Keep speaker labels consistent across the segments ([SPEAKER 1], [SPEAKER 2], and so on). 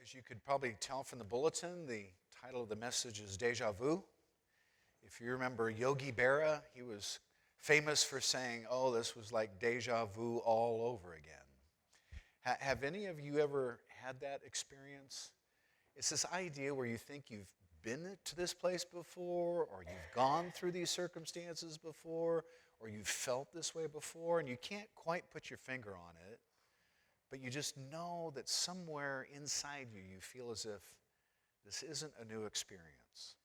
[SPEAKER 1] As you could probably tell from the bulletin, the title of the message is Déjà Vu. If you remember Yogi Berra, he was famous for saying, oh, this was like déjà vu all over again. Have any of you ever had that experience? It's this idea where you think you've been to this place before, or you've gone through these circumstances before, or you've felt this way before, and you can't quite put your finger on it. But you just know that somewhere inside you, you feel as if this isn't a new experience.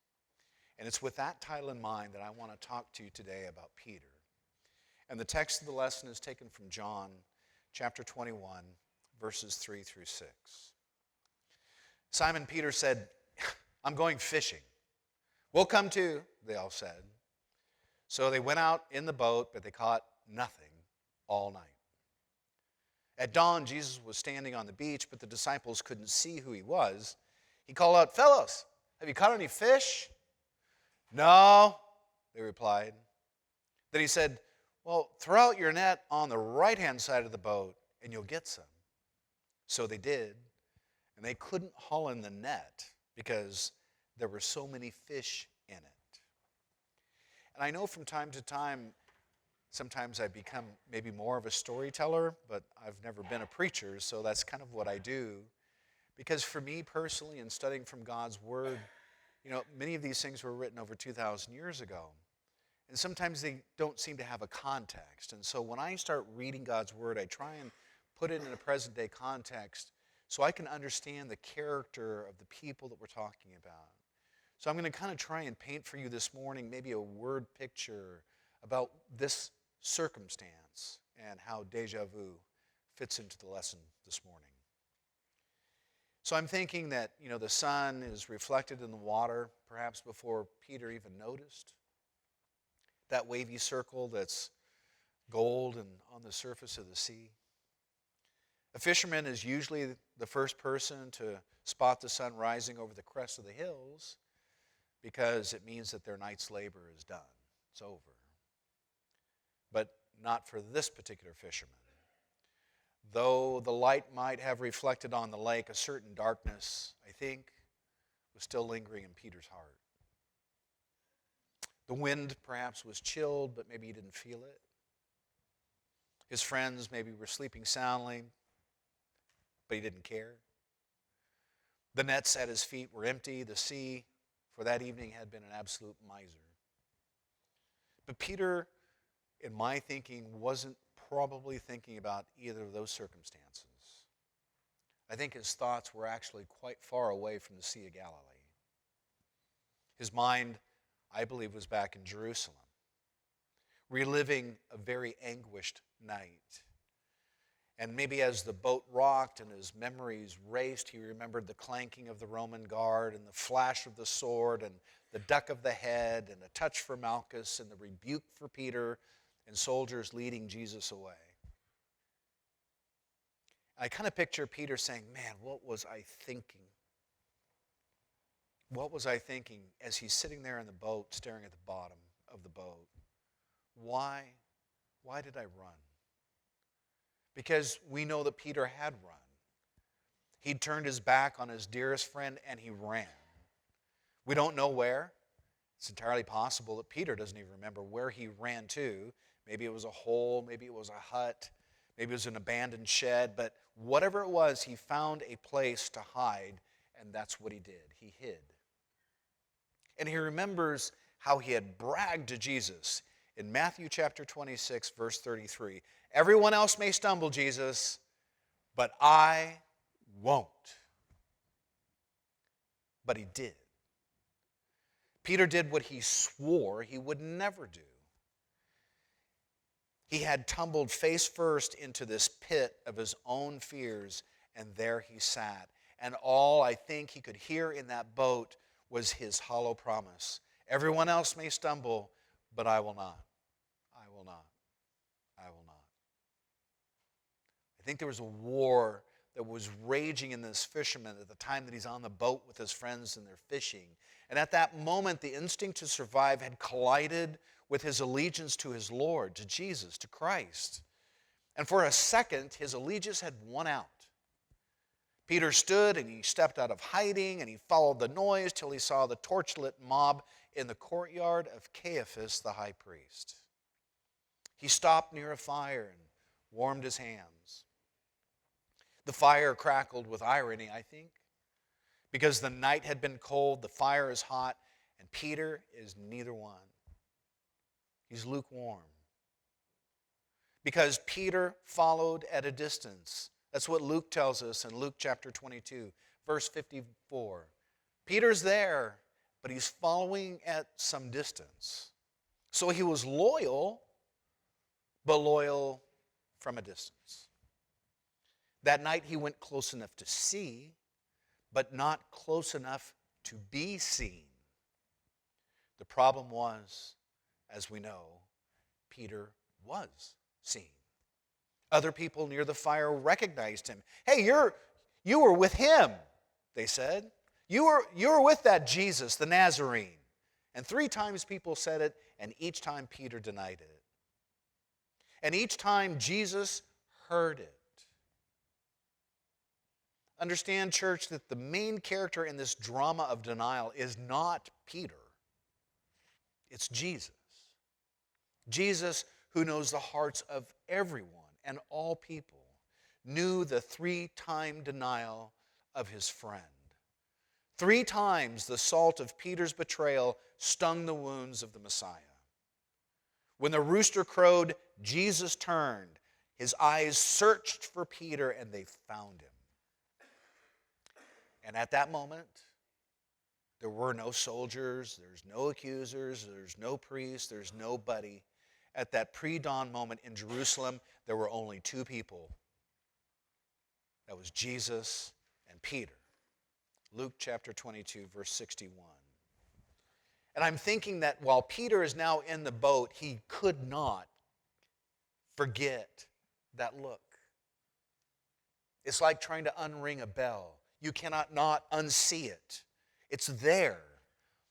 [SPEAKER 1] And it's with that title in mind that I want to talk to you today about Peter. And the text of the lesson is taken from John chapter 21, verses 3 through 6. Simon Peter said, I'm going fishing. We'll come too, they all said. So they went out in the boat, but they caught nothing all night. At dawn, Jesus was standing on the beach, but the disciples couldn't see who he was. He called out, fellows, have you caught any fish? No, they replied. Then he said, well, throw out your net on the right-hand side of the boat, and you'll get some. So they did, and they couldn't haul in the net because there were so many fish in it. And I know from time to time, sometimes I become maybe more of a storyteller, but I've never been a preacher, so that's kind of what I do. Because for me personally, in studying from God's Word, many of these things were written over 2,000 years ago. And sometimes they don't seem to have a context. And so when I start reading God's Word, I try and put it in a present-day context so I can understand the character of the people that we're talking about. So I'm going to kind of try and paint for you this morning maybe a word picture about this circumstance and how déjà vu fits into the lesson this morning. So I'm thinking that, the sun is reflected in the water, perhaps before Peter even noticed. That wavy circle that's gold and on the surface of the sea. A fisherman is usually the first person to spot the sun rising over the crest of the hills because it means that their night's labor is done. It's over. But not for this particular fisherman. Though the light might have reflected on the lake, a certain darkness, I think, was still lingering in Peter's heart. The wind perhaps was chilled, but maybe he didn't feel it. His friends maybe were sleeping soundly, but he didn't care. The nets at his feet were empty. The sea for that evening had been an absolute miser. But Peter, in my thinking, wasn't probably thinking about either of those circumstances. I think his thoughts were actually quite far away from the Sea of Galilee. His mind, I believe, was back in Jerusalem, reliving a very anguished night. And maybe as the boat rocked and his memories raced, he remembered the clanking of the Roman guard and the flash of the sword and the duck of the head and a touch for Malchus and the rebuke for Peter and soldiers leading Jesus away. I kind of picture Peter saying, man, what was I thinking? What was I thinking as he's sitting there in the boat staring at the bottom of the boat? Why did I run? Because we know that Peter had run. He'd turned his back on his dearest friend and he ran. We don't know where. It's entirely possible that Peter doesn't even remember where he ran to. Maybe it was a hole, maybe it was a hut, maybe it was an abandoned shed, but whatever it was, he found a place to hide, and that's what he did. He hid. And he remembers how he had bragged to Jesus in Matthew chapter 26, verse 33. Everyone else may stumble, Jesus, but I won't. But he did. Peter did what he swore he would never do. He had tumbled face first into this pit of his own fears, and there he sat. And all I think he could hear in that boat was his hollow promise. Everyone else may stumble, but I will not. I will not. I will not. I think there was a war that was raging in this fisherman at the time that he's on the boat with his friends and they're fishing. And at that moment, the instinct to survive had collided with his allegiance to his Lord, to Jesus, to Christ. And for a second, his allegiance had won out. Peter stood and he stepped out of hiding and he followed the noise till he saw the torchlit mob in the courtyard of Caiaphas the high priest. He stopped near a fire and warmed his hands. The fire crackled with irony, I think, because the night had been cold, the fire is hot, and Peter is neither one. He's lukewarm. Because Peter followed at a distance. That's what Luke tells us in Luke chapter 22, verse 54. Peter's there, but he's following at some distance. So he was loyal, but loyal from a distance. That night he went close enough to see, but not close enough to be seen. The problem was, as we know, Peter was seen. Other people near the fire recognized him. Hey, you were with him, they said. You were with that Jesus, the Nazarene. And 3 times people said it, and each time Peter denied it. And each time Jesus heard it. Understand, church, that the main character in this drama of denial is not Peter. It's Jesus. Jesus, who knows the hearts of everyone and all people, knew the 3-time denial of his friend. 3 times the salt of Peter's betrayal stung the wounds of the Messiah. When the rooster crowed, Jesus turned. His eyes searched for Peter, and they found him. And at that moment, there were no soldiers, there's no accusers, there's no priest, there's nobody. At that pre-dawn moment in Jerusalem, there were only 2 people. That was Jesus and Peter. Luke chapter 22, verse 61. And I'm thinking that while Peter is now in the boat, he could not forget that look. It's like trying to unring a bell. You cannot not unsee it. It's there.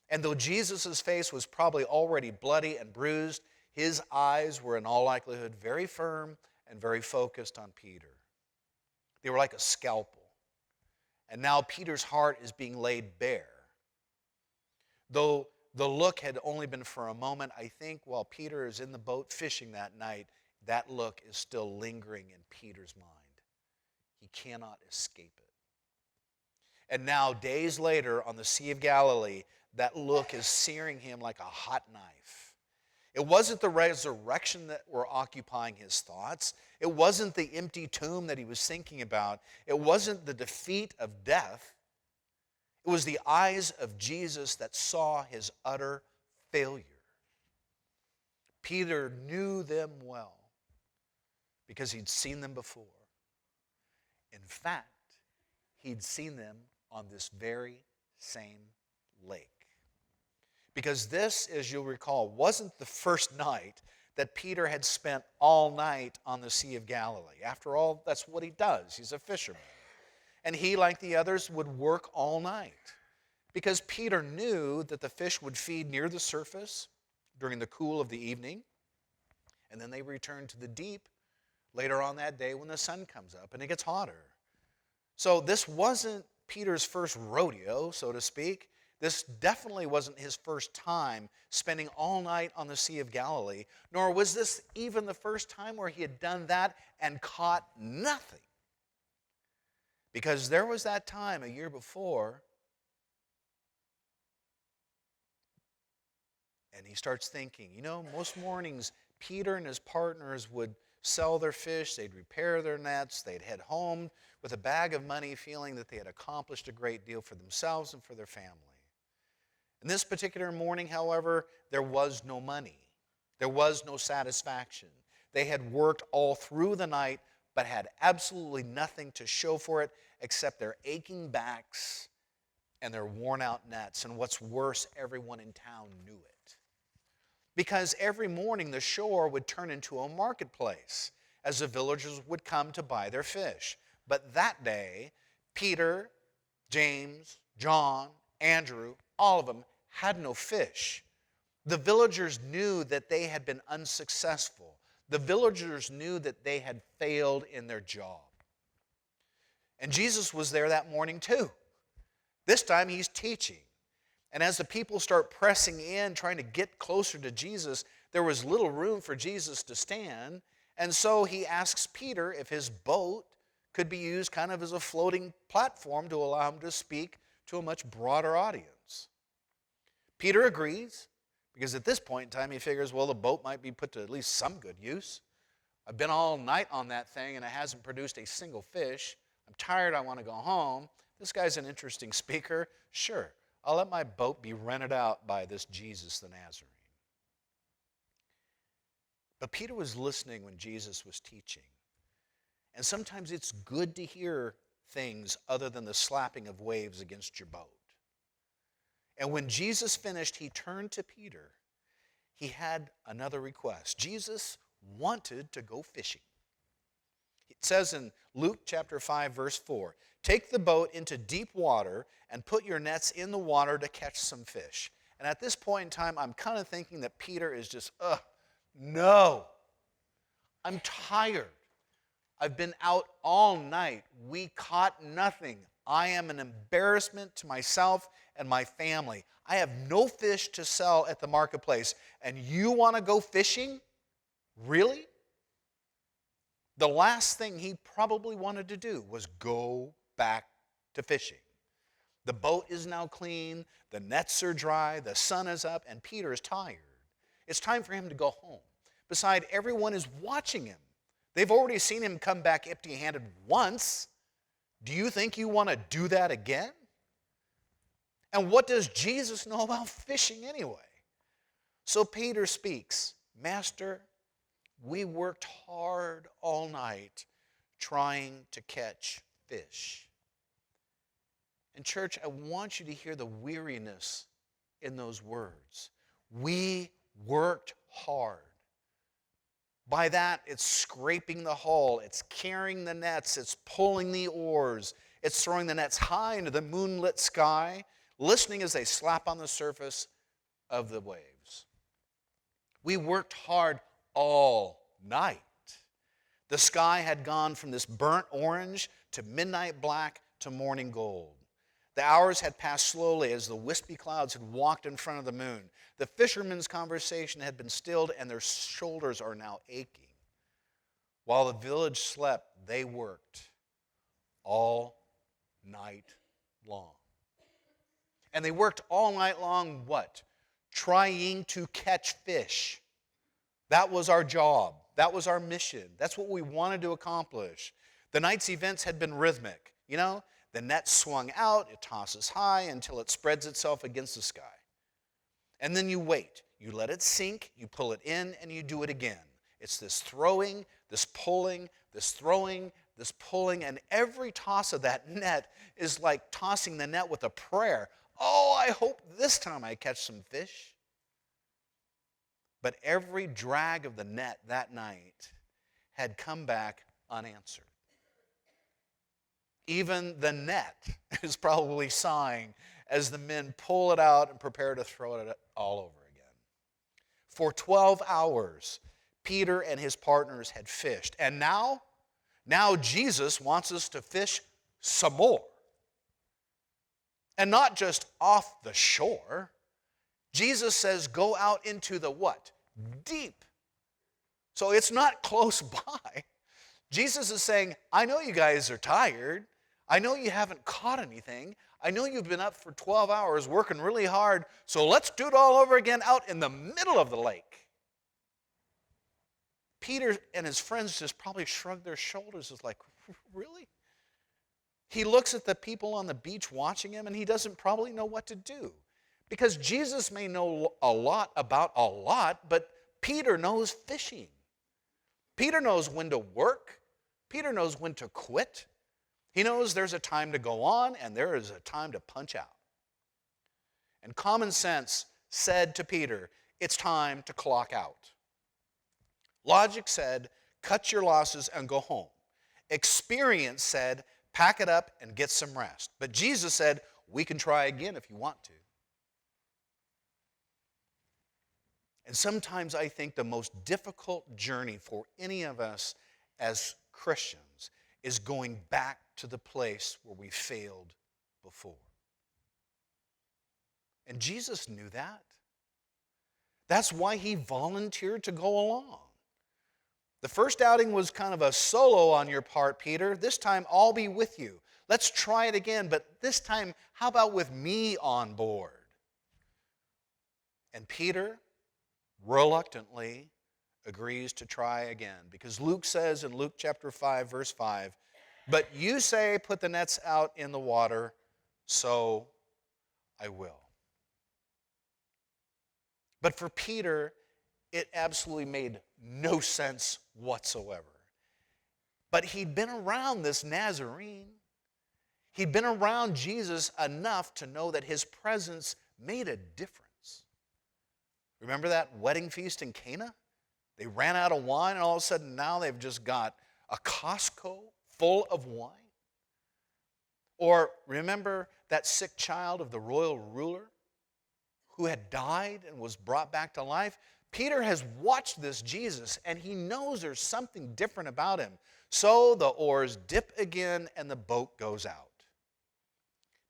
[SPEAKER 1] And though Jesus' face was probably already bloody and bruised, his eyes were in all likelihood very firm and very focused on Peter. They were like a scalpel. And now Peter's heart is being laid bare. Though the look had only been for a moment, I think while Peter is in the boat fishing that night, that look is still lingering in Peter's mind. He cannot escape it. And now, days later, on the Sea of Galilee, that look is searing him like a hot knife. It wasn't the resurrection that were occupying his thoughts. It wasn't the empty tomb that he was thinking about. It wasn't the defeat of death. It was the eyes of Jesus that saw his utter failure. Peter knew them well because he'd seen them before. In fact, he'd seen them on this very same lake. Because this, as you'll recall, wasn't the first night that Peter had spent all night on the Sea of Galilee. After all, that's what he does. He's a fisherman. And he, like the others, would work all night. Because Peter knew that the fish would feed near the surface during the cool of the evening, and then they return to the deep later on that day when the sun comes up and it gets hotter. So this wasn't Peter's first rodeo, so to speak. This definitely wasn't his first time spending all night on the Sea of Galilee, nor was this even the first time where he had done that and caught nothing. Because there was that time a year before, and he starts thinking, most mornings Peter and his partners would sell their fish, they'd repair their nets, they'd head home with a bag of money feeling that they had accomplished a great deal for themselves and for their family. And this particular morning, however, there was no money. There was no satisfaction. They had worked all through the night, but had absolutely nothing to show for it except their aching backs and their worn-out nets. And what's worse, everyone in town knew it. Because every morning the shore would turn into a marketplace as the villagers would come to buy their fish. But that day, Peter, James, John, Andrew, all of them had no fish. The villagers knew that they had been unsuccessful. The villagers knew that they had failed in their job. And Jesus was there that morning too. This time he's teaching. And as the people start pressing in, trying to get closer to Jesus, there was little room for Jesus to stand. And so he asks Peter if his boat could be used kind of as a floating platform to allow him to speak to a much broader audience. Peter agrees, because at this point in time he figures, well, the boat might be put to at least some good use. I've been all night on that thing and it hasn't produced a single fish. I'm tired, I want to go home. This guy's an interesting speaker. Sure, I'll let my boat be rented out by this Jesus the Nazarene. But Peter was listening when Jesus was teaching. And sometimes it's good to hear things other than the slapping of waves against your boat. And when Jesus finished, he turned to Peter. He had another request. Jesus wanted to go fishing. It says in Luke chapter 5, verse 4, "Take the boat into deep water and put your nets in the water to catch some fish." And at this point in time, I'm kind of thinking that Peter is just, no, I'm tired. I've been out all night. We caught nothing. I am an embarrassment to myself and my family. I have no fish to sell at the marketplace. And you want to go fishing? Really? The last thing he probably wanted to do was go back to fishing. The boat is now clean, the nets are dry, the sun is up, and Peter is tired. It's time for him to go home. Besides, everyone is watching him. They've already seen him come back empty-handed once. Do you think you want to do that again? And what does Jesus know about fishing anyway? So Peter speaks, "Master, we worked hard all night trying to catch fish." And church, I want you to hear the weariness in those words. We worked hard. By that, it's scraping the hull, it's carrying the nets, it's pulling the oars, it's throwing the nets high into the moonlit sky, listening as they slap on the surface of the waves. We worked hard all night. The sky had gone from this burnt orange to midnight black to morning gold. The hours had passed slowly as the wispy clouds had walked in front of the moon. The fishermen's conversation had been stilled and their shoulders are now aching. While the village slept, they worked all night long. And they worked all night long, what? Trying to catch fish. That was our job. That was our mission. That's what we wanted to accomplish. The night's events had been rhythmic. You know, the net swung out, it tosses high until it spreads itself against the sky. And then you wait. You let it sink, you pull it in, and you do it again. It's this throwing, this pulling, this throwing, this pulling, and every toss of that net is like tossing the net with a prayer. Oh, I hope this time I catch some fish. But every drag of the net that night had come back unanswered. Even the net is probably sighing as the men pull it out and prepare to throw it all over again. For 12 hours, Peter and his partners had fished. And now Jesus wants us to fish some more. And not just off the shore. Jesus says go out into the what? Deep. So it's not close by. Jesus is saying, I know you guys are tired. I know you haven't caught anything. I know you've been up for 12 hours working really hard, so let's do it all over again out in the middle of the lake. Peter and his friends just probably shrugged their shoulders. It's like, really? He looks at the people on the beach watching him, and he doesn't probably know what to do. Because Jesus may know a lot about a lot, but Peter knows fishing. Peter knows when to work. Peter knows when to quit. He knows there's a time to go on and there is a time to punch out. And common sense said to Peter, it's time to clock out. Logic said, cut your losses and go home. Experience said, pack it up and get some rest. But Jesus said, we can try again if you want to. And sometimes I think the most difficult journey for any of us as Christians is going back to the place where we failed before. And Jesus knew that. That's why he volunteered to go along. The first outing was kind of a solo on your part, Peter. This time, I'll be with you. Let's try it again, but this time, how about with me on board? And Peter reluctantly agrees to try again, because Luke says in Luke chapter 5, verse 5, "But you say, put the nets out in the water, so I will." But for Peter, it absolutely made no sense whatsoever. But he'd been around this Nazarene. He'd been around Jesus enough to know that his presence made a difference. Remember that wedding feast in Cana? They ran out of wine, and all of a sudden now they've just got a Costco full of wine. Or remember that sick child of the royal ruler who had died and was brought back to life? Peter has watched this Jesus, and he knows there's something different about him. So the oars dip again, and the boat goes out.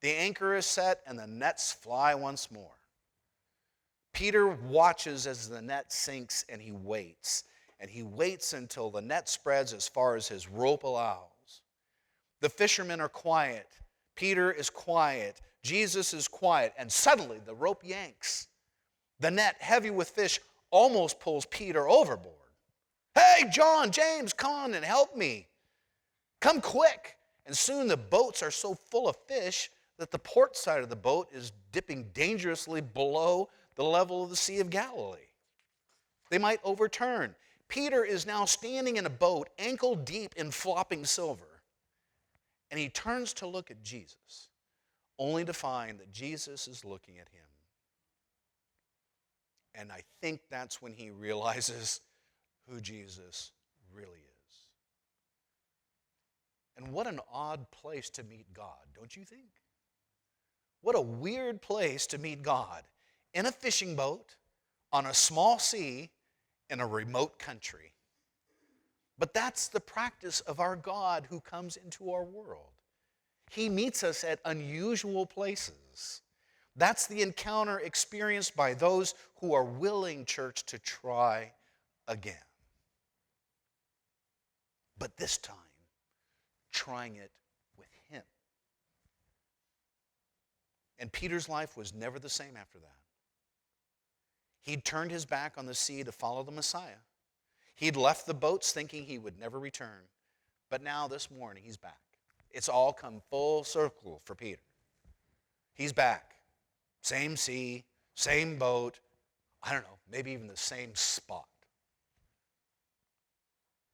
[SPEAKER 1] The anchor is set, and the nets fly once more. Peter watches as the net sinks, and he waits. And he waits until the net spreads as far as his rope allows. The fishermen are quiet. Peter is quiet. Jesus is quiet. And suddenly the rope yanks. The net, heavy with fish, almost pulls Peter overboard. "Hey, John, James, come on and help me. Come quick." And soon the boats are so full of fish that the port side of the boat is dipping dangerously below the level of the Sea of Galilee. They might overturn. Peter is now standing in a boat ankle deep in flopping silver. And he turns to look at Jesus, only to find that Jesus is looking at him. And I think that's when he realizes who Jesus really is. And what an odd place to meet God, don't you think? What a weird place to meet God. In a fishing boat, on a small sea, in a remote country. But that's the practice of our God who comes into our world. He meets us at unusual places. That's the encounter experienced by those who are willing, church, to try again. But this time, trying it with him. And Peter's life was never the same after that. He'd turned his back on the sea to follow the Messiah. He'd left the boats thinking he would never return. But now this morning, he's back. It's all come full circle for Peter. He's back. Same sea, same boat, I don't know, maybe even the same spot.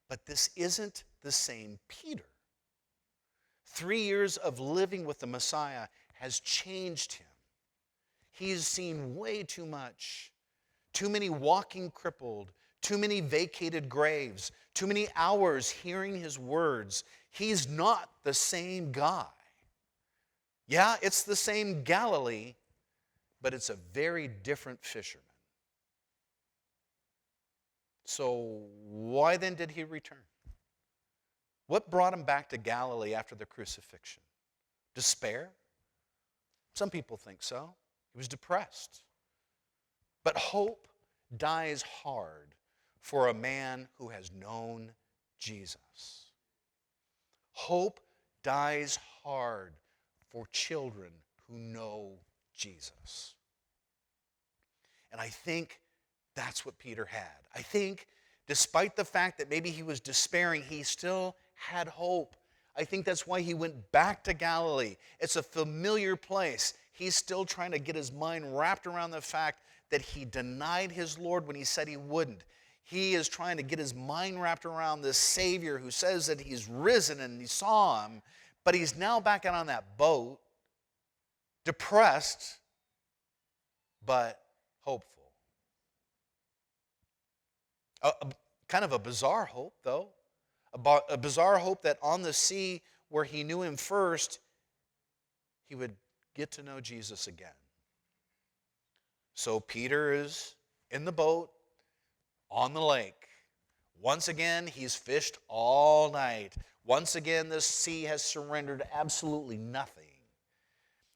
[SPEAKER 1] But this isn't the same Peter. 3 years of living with the Messiah has changed him. He's seen way too much. Too many walking crippled, too many vacated graves, too many hours hearing his words. He's not the same guy. Yeah, it's the same Galilee, but it's a very different fisherman. So why then did he return? What brought him back to Galilee after the crucifixion? Despair? Some people think so. He was depressed. But hope dies hard for a man who has known Jesus. Hope dies hard for children who know Jesus. And I think that's what Peter had. I think despite the fact that maybe he was despairing, he still had hope. I think that's why he went back to Galilee. It's a familiar place. He's still trying to get his mind wrapped around the fact that he denied his Lord when he said he wouldn't. He is trying to get his mind wrapped around this Savior who says that he's risen and he saw him, but he's now back out on that boat, depressed, but hopeful. Kind of a bizarre hope, though. A bizarre hope that on the sea where he knew him first, he would get to know Jesus again. So Peter is in the boat on the lake. Once again, he's fished all night. Once again, this sea has surrendered absolutely nothing.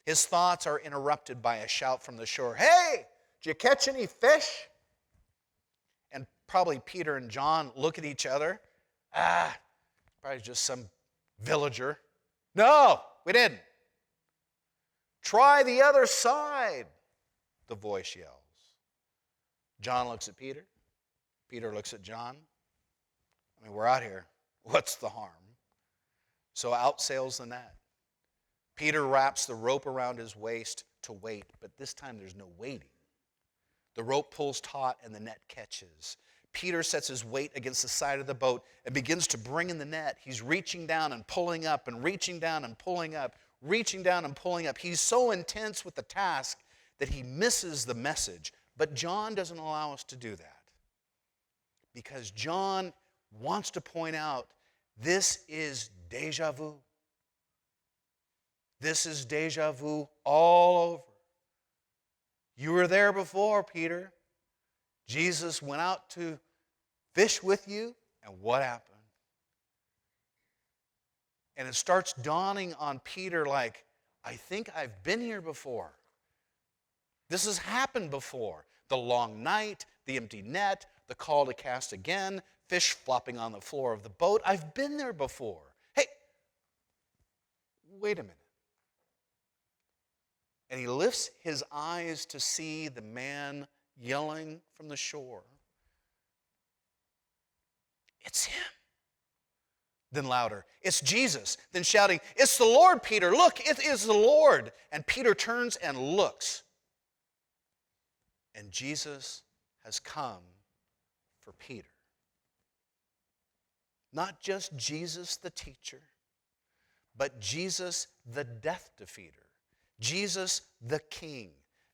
[SPEAKER 1] His thoughts are interrupted by a shout from the shore. Hey, did you catch any fish? And probably Peter and John look at each other. Probably just some villager. No, we didn't. Try the other side, the voice yells. John looks at Peter. Peter looks at John. I mean, we're out here. What's the harm? So out sails the net. Peter wraps the rope around his waist to wait, but this time there's no waiting. The rope pulls taut and the net catches. Peter sets his weight against the side of the boat and begins to bring in the net. He's reaching down and pulling up and reaching down and pulling up, reaching down and pulling up. He's so intense with the task that he misses the message. But John doesn't allow us to do that, because John wants to point out this is déjà vu. This is déjà vu all over. You were there before, Peter. Jesus went out to fish with you, and what happened? And it starts dawning on Peter like, I think I've been here before. This has happened before. The long night, the empty net, the call to cast again, fish flopping on the floor of the boat. I've been there before. Hey, wait a minute. And he lifts his eyes to see the man yelling from the shore. It's him. Then louder, it's Jesus. Then shouting, it's the Lord, Peter. Look, it is the Lord. And Peter turns and looks. And Jesus has come for Peter. Not just Jesus the teacher, but Jesus the death defeater. Jesus the King.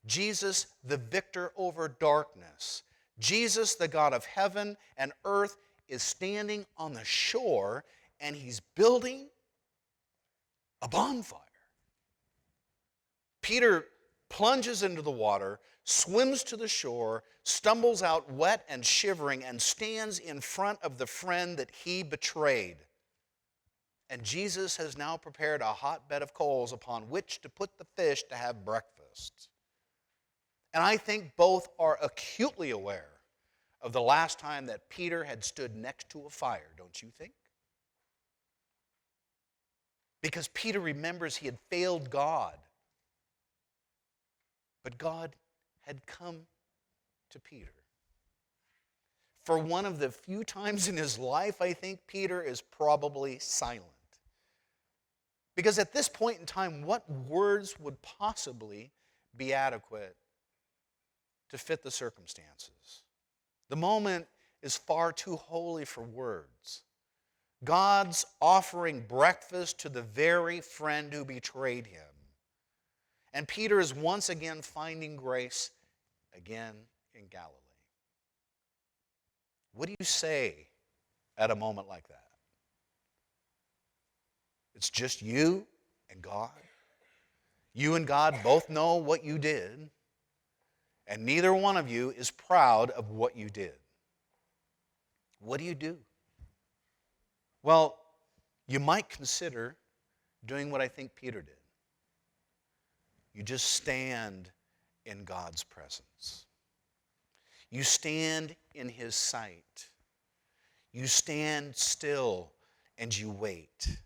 [SPEAKER 1] Jesus the victor over darkness. Jesus, the God of heaven and earth, is standing on the shore, and he's building a bonfire. Peter plunges into the water, swims to the shore, stumbles out wet and shivering, and stands in front of the friend that he betrayed. And Jesus has now prepared a hot bed of coals upon which to put the fish to have breakfast. And I think both are acutely aware of the last time that Peter had stood next to a fire, don't you think? Because Peter remembers he had failed God. But God had come to Peter. For one of the few times in his life, I think Peter is probably silent. Because at this point in time, what words would possibly be adequate to fit the circumstances? The moment is far too holy for words. God's offering breakfast to the very friend who betrayed him. And Peter is once again finding grace again in Galilee. What do you say at a moment like that? It's just you and God. You and God both know what you did, and neither one of you is proud of what you did. What do you do? Well, you might consider doing what I think Peter did. You just stand in God's presence. You stand in his sight. You stand still and you wait,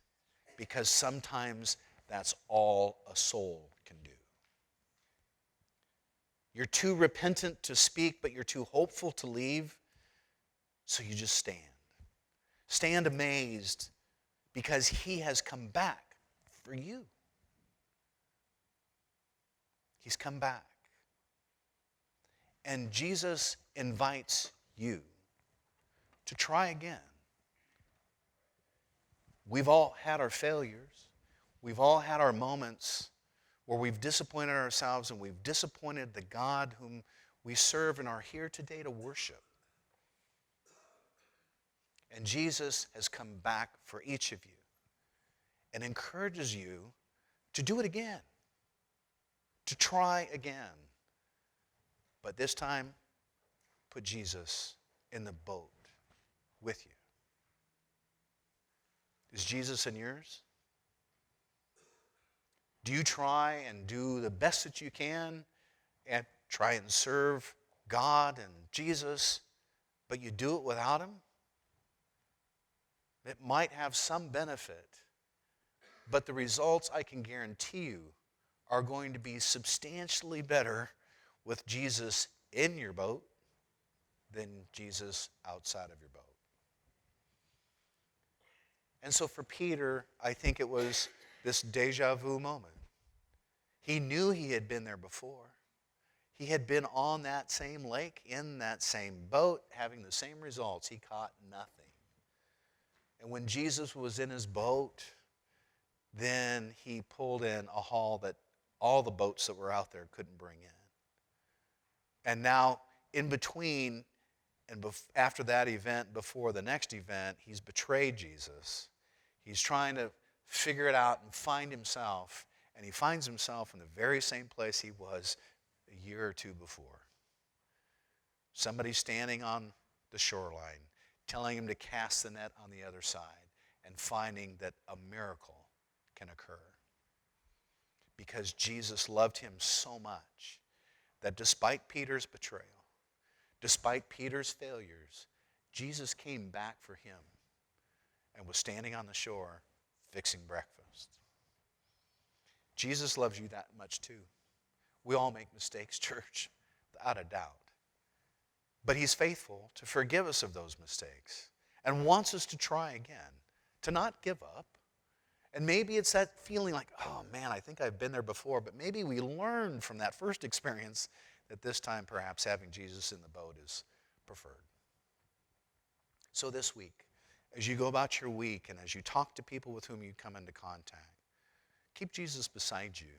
[SPEAKER 1] because sometimes that's all a soul can do. You're too repentant to speak, but you're too hopeful to leave, so you just stand. Stand amazed because he has come back for you. He's come back. And Jesus invites you to try again. We've all had our failures. We've all had our moments where we've disappointed ourselves and we've disappointed the God whom we serve and are here today to worship. And Jesus has come back for each of you and encourages you to do it again, to try again. But this time, put Jesus in the boat with you. Is Jesus in yours? Do you try and do the best that you can and try and serve God and Jesus, but you do it without Him? It might have some benefit, but the results, I can guarantee you, are going to be substantially better with Jesus in your boat than Jesus outside of your boat. And so for Peter, I think it was this déjà vu moment. He knew he had been there before. He had been on that same lake, in that same boat, having the same results. He caught nothing. And when Jesus was in his boat, then he pulled in a haul that all the boats that were out there couldn't bring in. And now, in between and after that event, before the next event, he's betrayed Jesus. He's trying to figure it out and find himself. And he finds himself in the very same place he was a year or two before. Somebody standing on the shoreline, telling him to cast the net on the other side, and finding that a miracle can occur. Because Jesus loved him so much that despite Peter's betrayal, despite Peter's failures, Jesus came back for him and was standing on the shore fixing breakfast. Jesus loves you that much too. We all make mistakes, church, without a doubt. But he's faithful to forgive us of those mistakes and wants us to try again, to not give up. And maybe it's that feeling like, oh man, I think I've been there before, but maybe we learned from that first experience that this time perhaps having Jesus in the boat is preferred. So this week, as you go about your week and as you talk to people with whom you come into contact, keep Jesus beside you.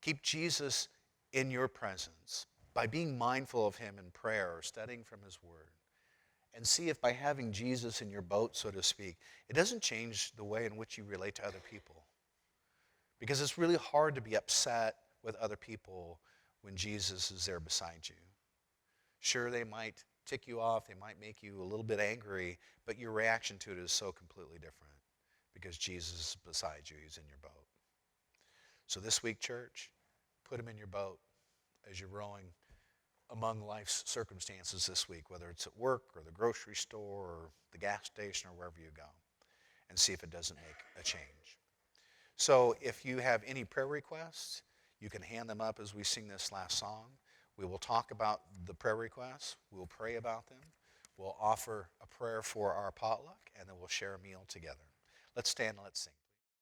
[SPEAKER 1] Keep Jesus in your presence by being mindful of him in prayer or studying from his word. And see if by having Jesus in your boat, so to speak, it doesn't change the way in which you relate to other people. Because it's really hard to be upset with other people when Jesus is there beside you. Sure, they might tick you off, they might make you a little bit angry, but your reaction to it is so completely different because Jesus is beside you, he's in your boat. So this week, church, put him in your boat as you're rowing among life's circumstances this week, whether it's at work or the grocery store or the gas station or wherever you go, and see if it doesn't make a change. So if you have any prayer requests, you can hand them up as we sing this last song. We will talk about the prayer requests. We'll pray about them. We'll offer a prayer for our potluck, and then we'll share a meal together. Let's stand and let's sing.